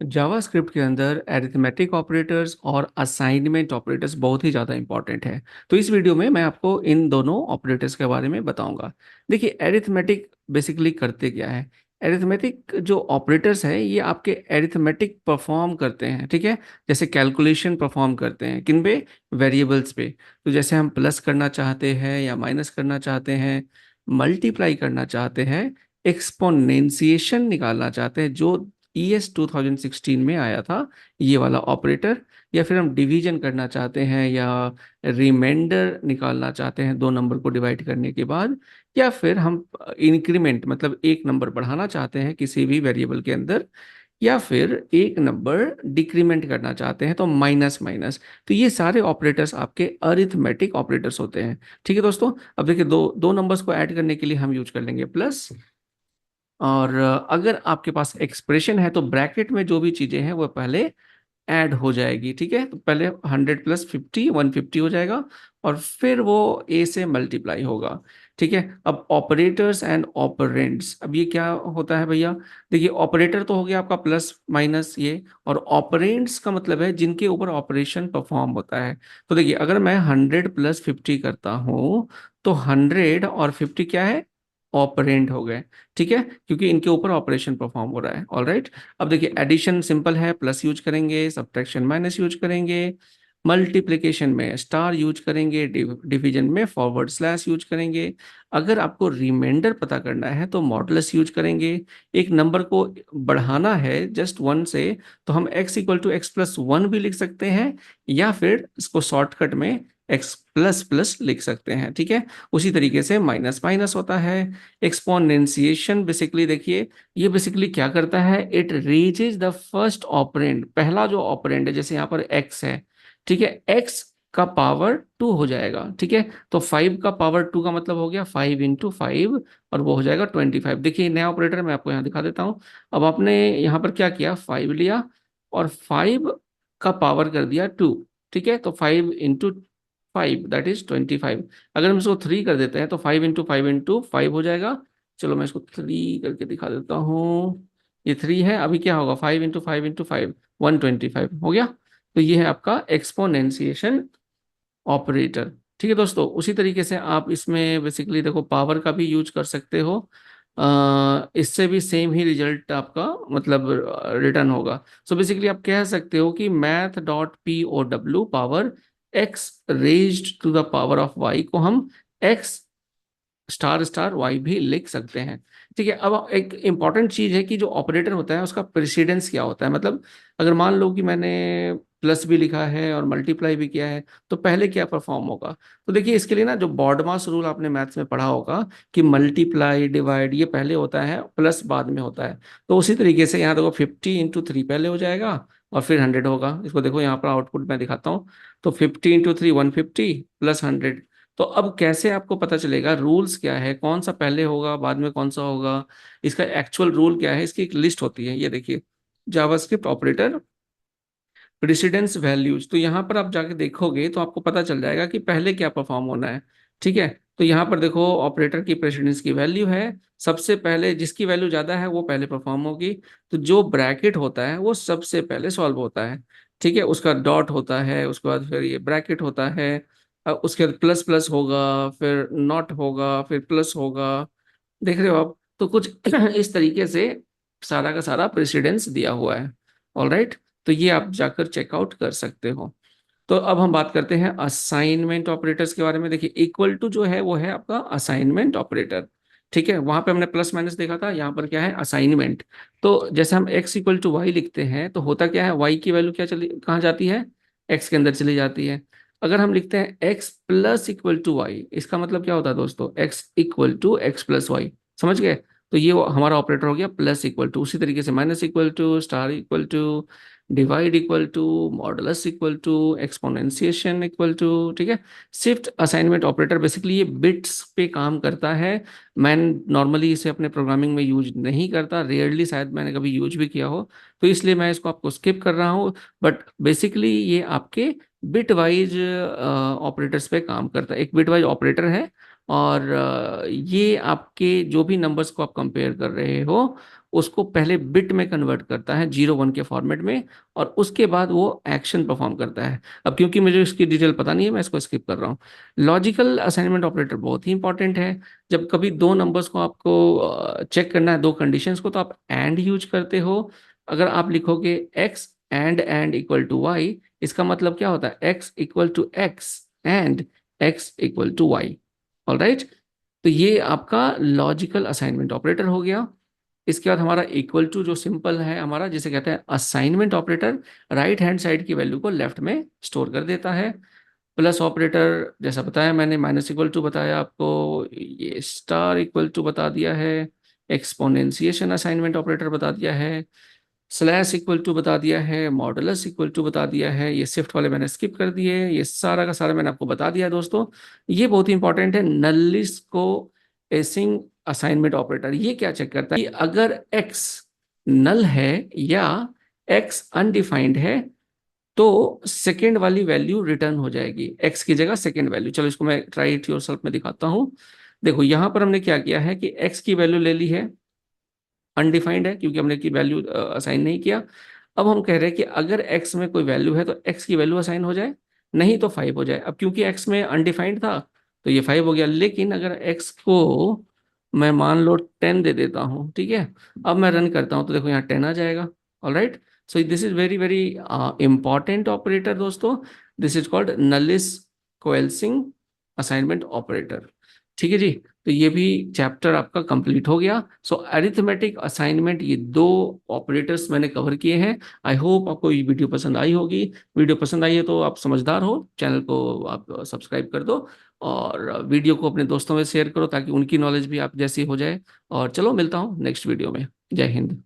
JavaScript के अंदर arithmetic operators और असाइनमेंट ऑपरेटर्स बहुत ही ज़्यादा इंपॉर्टेंट है। तो इस वीडियो में मैं आपको इन दोनों ऑपरेटर्स के बारे में बताऊंगा। देखिए, एरिथमेटिक बेसिकली करते क्या है। एरिथमेटिक जो ऑपरेटर्स है ये आपके एरिथमेटिक परफॉर्म करते हैं, ठीक है। जैसे कैलकुलेशन परफॉर्म करते हैं किन पे, वेरिएबल्स पे। तो जैसे हम प्लस करना चाहते हैं या माइनस करना चाहते हैं, मल्टीप्लाई करना चाहते हैं, एक्सपोनेंशिएशन निकालना चाहते हैं, जो ES 2016 में आया था, ये वाला ऑपरेटर। या फिर हम डिवीजन करना चाहते हैं या रिमाइंडर निकालना चाहते हैं दो नंबर को डिवाइड करने के बाद। या फिर हम इंक्रीमेंट मतलब एक नंबर बढ़ाना चाहते हैं किसी भी वेरिएबल के अंदर। या फिर एक नंबर डिक्रीमेंट करना चाहते हैं तो माइनस माइनस। तो ये सारे ऑपरेटर्स आपके अरिथमेटिक ऑपरेटर्स होते हैं। ठीक है दोस्तों। अब देखिए, दो दो नंबर्स को ऐड करने के लिए हम यूज कर लेंगे प्लस। और अगर आपके पास एक्सप्रेशन है तो ब्रैकेट में जो भी चीजें हैं वो पहले ऐड हो जाएगी। ठीक है, तो पहले 100 + 50 150 हो जाएगा, और फिर वो ए से मल्टीप्लाई होगा। ठीक है। अब ऑपरेटर्स एंड ऑपरेंड्स, अब ये क्या होता है भैया। देखिए, ऑपरेटर तो हो गया आपका प्लस माइनस ये, और ऑपरेंड्स का मतलब है जिनके ऊपर ऑपरेशन परफॉर्म होता है। तो देखिए, अगर मैं 100 + 50 करता हूं तो 100 और 50 क्या है, ऑपरेंड हो गए। ठीक है, क्योंकि इनके ऊपर ऑपरेशन परफॉर्म हो रहा है। All right. अब देखिए, एडिशन सिंपल है, प्लस यूज करेंगे, सब्ट्रैक्शन माइनस यूज करेंगे, मल्टीप्लिकेशन में स्टार यूज करेंगे, डिवीजन में फॉरवर्ड स्लैश यूज करेंगे। अगर आपको रिमाइंडर पता करना है तो मॉडुलस यूज करेंगे। एक नंबर को बढ़ाना है जस्ट वन से, तो हम x = x+1 भी लिख सकते हैं, या फिर इसको शॉर्टकट में x++ लिख सकते हैं। ठीक है। उसी तरीके से माइनस माइनस होता है। एक्सपोनेंशिएशन बेसिकली देखिए, ये बेसिकली क्या करता है, it raises the first operand, पहला जो ऑपरेंड है, जैसे यहाँ पर x है, ठीक है, x का पावर 2 हो जाएगा। ठीक है, तो 5 का पावर 2 का मतलब हो गया 5 × 5, और वो हो जाएगा 25। देखिए, नया ऑपरेटर मैं आपको यहाँ दिखा देता हूँ। अब आपने यहाँ पर क्या किया, 5 लिया और 5 का पावर कर दिया 2। ठीक है, तो 5 × 5 दैट इज 25। अगर हम इसको 3 कर देते हैं तो 5 × 5 × 5 हो जाएगा। चलो मैं इसको 3 करके दिखा देता हूँ। ये 3 है, अभी क्या होगा, 5 × 5 × 5 125 हो गया। तो ये है आपका एक्सपोनेंशिएशन ऑपरेटर। ठीक है दोस्तों, उसी तरीके से आप इसमें बेसिकली देखो पावर का भी यूज कर सकते हो। इससे भी सेम ही रिजल्ट आपका मतलब रिटर्न होगा। सो बेसिकली आप कह सकते हो कि math.pow power x raised to the power of y को हम x स्टार स्टार वाई भी लिख सकते हैं। ठीक है। अब एक इंपॉर्टेंट चीज है कि जो ऑपरेटर होता है उसका प्रेसिडेंस क्या होता है। मतलब अगर मान लो कि मैंने प्लस भी लिखा है और मल्टीप्लाई भी किया है, तो पहले क्या परफॉर्म होगा। तो देखिए, इसके लिए ना जो बॉडमास रूल आपने मैथ्स में पढ़ा होगा कि मल्टीप्लाई डिवाइड ये पहले होता है, प्लस बाद में होता है। तो उसी तरीके से यहाँ देखो 50 × 3 पहले हो जाएगा, और फिर 100 होगा। इसको देखो यहाँ पर आउटपुट मैं दिखाता हूँ। तो 50 × 3 150 +100। तो अब कैसे आपको पता चलेगा, रूल्स क्या है, कौन सा पहले होगा बाद में कौन सा होगा, इसका एक्चुअल रूल क्या है, इसकी एक लिस्ट होती है। ये देखिए, जावास्क्रिप्ट ऑपरेटर प्रेसिडेंस वैल्यूज। तो यहाँ पर आप जाके देखोगे तो आपको पता चल जाएगा कि पहले क्या परफॉर्म होना है। ठीक है, तो यहाँ पर देखो ऑपरेटर की प्रेसिडेंस की वैल्यू है, सबसे पहले जिसकी वैल्यू ज्यादा है वो पहले परफॉर्म होगी। तो जो ब्रैकेट होता है वो सबसे पहले सॉल्व होता है। ठीक है, उसका डॉट होता है, उसके बाद फिर ये ब्रैकेट होता है, उसके बाद प्लस प्लस होगा, फिर नॉट होगा, फिर प्लस होगा। देख रहे हो आप, तो कुछ इस तरीके से सारा का सारा प्रेसिडेंस दिया हुआ है। All right. तो ये आप जाकर चेकआउट कर सकते हो। तो अब हम बात करते हैं असाइनमेंट ऑपरेटर्स के बारे में। देखिए, इक्वल टू जो है वो है आपका असाइनमेंट ऑपरेटर। ठीक है, वहां पे हमने प्लस माइनस देखा था, यहाँ पर क्या है, असाइनमेंट। तो जैसे हम x = y लिखते हैं तो होता क्या है, y की वैल्यू क्या चली कहाँ जाती है, x के अंदर चली जाती है। अगर हम लिखते हैं x += y, इसका मतलब क्या होता है दोस्तों, x = x + y। समझ गए। तो ये हमारा ऑपरेटर हो गया प्लस इक्वल टू। उसी तरीके से minus equal to, star equal to, divide equal to, modulus equal to, exponentiation equal to. ठीक है। शिफ्ट असाइनमेंट ऑपरेटर बेसिकली ये बिट्स पे काम करता है। मैं नॉर्मली इसे अपने प्रोग्रामिंग में यूज नहीं करता, रेयरली शायद मैंने कभी यूज भी किया हो, तो इसलिए मैं इसको आपको स्किप कर रहा हूँ। बट बेसिकली ये आपके बिट वाइज ऑपरेटर्स पे काम करता है, एक बिट वाइज ऑपरेटर है। और ये आपके जो भी नंबर्स को आप कंपेयर कर रहे हो उसको पहले बिट में कन्वर्ट करता है 0 1 के फॉर्मेट में, और उसके बाद वो एक्शन परफॉर्म करता है। अब क्योंकि मुझे इसकी डिटेल पता नहीं है, मैं इसको स्किप कर रहा हूँ। लॉजिकल असाइनमेंट ऑपरेटर बहुत ही इंपॉर्टेंट है। जब कभी दो नंबर्स को आपको चेक करना है, दो कंडीशंस को, तो आप एंड यूज करते हो। अगर आप लिखोगे X and equal to Y, इसका मतलब क्या होता है, X equal to X and X equal to Y. All right, तो ये आपका लॉजिकल असाइनमेंट ऑपरेटर हो गया। इसके बाद हमारा इक्वल टू जो सिंपल है हमारा, जिसे कहते हैं assignment operator, right hand side की वैल्यू को लेफ्ट में स्टोर कर देता है। प्लस ऑपरेटर जैसा बताया मैंने, माइनस इक्वल टू बताया आपको, ये स्टार इक्वल टू बता दिया है, एक्सपोनेंशिएशन असाइनमेंट ऑपरेटर बता दिया है, स्लैश इक्वल टू बता दिया है, मॉडुलस इक्वल टू बता दिया है, ये शिफ्ट वाले मैंने स्किप कर दिए, ये सारा का सारा मैंने आपको बता दिया है दोस्तों। ये बहुत ही इंपॉर्टेंट है, नलिस को एसिंग असाइनमेंट ऑपरेटर ये क्या चेक करता है कि अगर एक्स नल है या एक्स अनडिफाइंड है, तो सेकेंड वाली वैल्यू रिटर्न हो जाएगी, एक्स की जगह सेकेंड वैल्यू। चलो इसको मैं ट्राई इट योरसेल्फ में दिखाता हूं। देखो यहां पर हमने क्या किया है कि एक्स की वैल्यू ले ली है, अनडिफाइंड है क्योंकि हमने की वैल्यू असाइन नहीं किया। अब हम कह रहे हैं कि अगर एक्स में कोई वैल्यू है तो एक्स की वैल्यू असाइन हो जाए, नहीं तो 5 हो जाए। अब क्योंकि एक्स में अनडिफाइंड था तो ये 5 हो गया, लेकिन अगर एक्स को मैं मान लो 10 दे देता हूँ, ठीक है, अब मैं रन करता हूँ तो देखो यहाँ 10 आ जाएगा। All right, so this is very very important operator दोस्तों। This is called nullish coalescing assignment operator. ठीक है जी, तो ये भी चैप्टर आपका कंप्लीट हो गया। सो अरिथमेटिक असाइनमेंट, ये दो ऑपरेटर्स मैंने कवर किए हैं। आई होप आपको ये वीडियो पसंद आई होगी। वीडियो पसंद आई है तो आप समझदार हो, चैनल को आप सब्सक्राइब कर दो, और वीडियो को अपने दोस्तों में शेयर करो ताकि उनकी नॉलेज भी आप जैसी हो जाए। और चलो मिलता हूँ नेक्स्ट वीडियो में। जय हिंद।